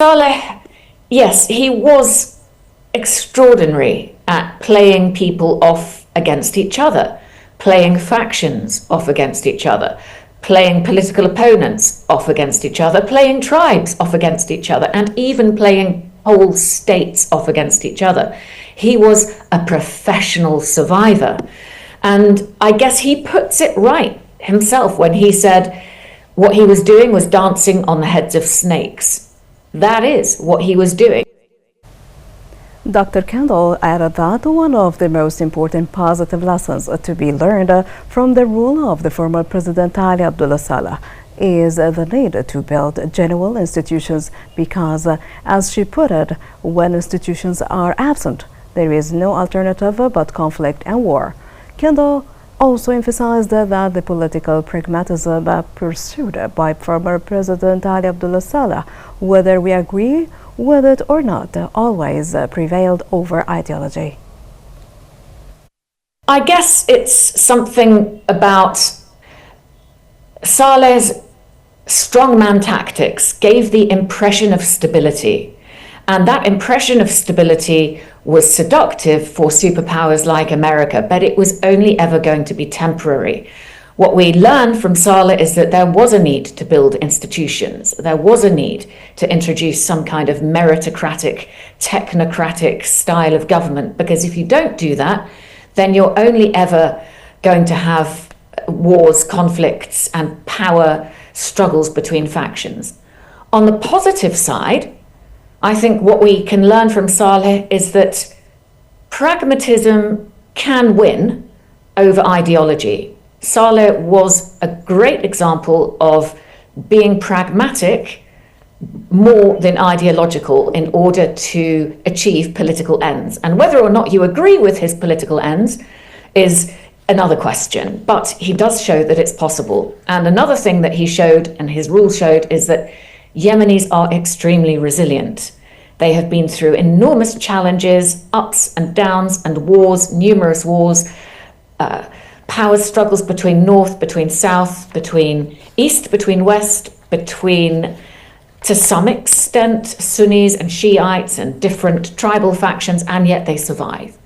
Saleh, yes, he was extraordinary at playing people off against each other, playing factions off against each other, playing political opponents off against each other, playing tribes off against each other, and even playing whole states off against each other. He was a professional survivor. And I guess he puts it right himself when he said what he was doing was dancing on the heads of snakes. That is what he was doing. Dr. Kendall added that one of the most important positive lessons to be learned from the rule of the former President Ali Abdullah Saleh is the need to build genuine institutions because, as she put it, when institutions are absent, there is no alternative but conflict and war. Kendall also emphasized that the political pragmatism pursued by former President Ali Abdullah Saleh, whether we agree with it or not, always prevailed over ideology. I guess it's something about Saleh's strongman tactics gave the impression of stability. And that impression of stability was seductive for superpowers like America, but it was only ever going to be temporary. What we learned from Saleh is that there was a need to build institutions. There was a need to introduce some kind of meritocratic, technocratic style of government, because if you don't do that, then you're only ever going to have wars, conflicts, and power struggles between factions. On the positive side, I think what we can learn from Saleh is that pragmatism can win over ideology. Saleh was a great example of being pragmatic more than ideological in order to achieve political ends. And whether or not you agree with his political ends is another question, but he does show that it's possible. And another thing that he showed and his rule showed is that Yemenis are extremely resilient. They have been through enormous challenges, ups and downs and wars, numerous wars, power struggles between north, between south, between east, between west, between, to some extent, Sunnis and Shiites and different tribal factions, and yet they survive.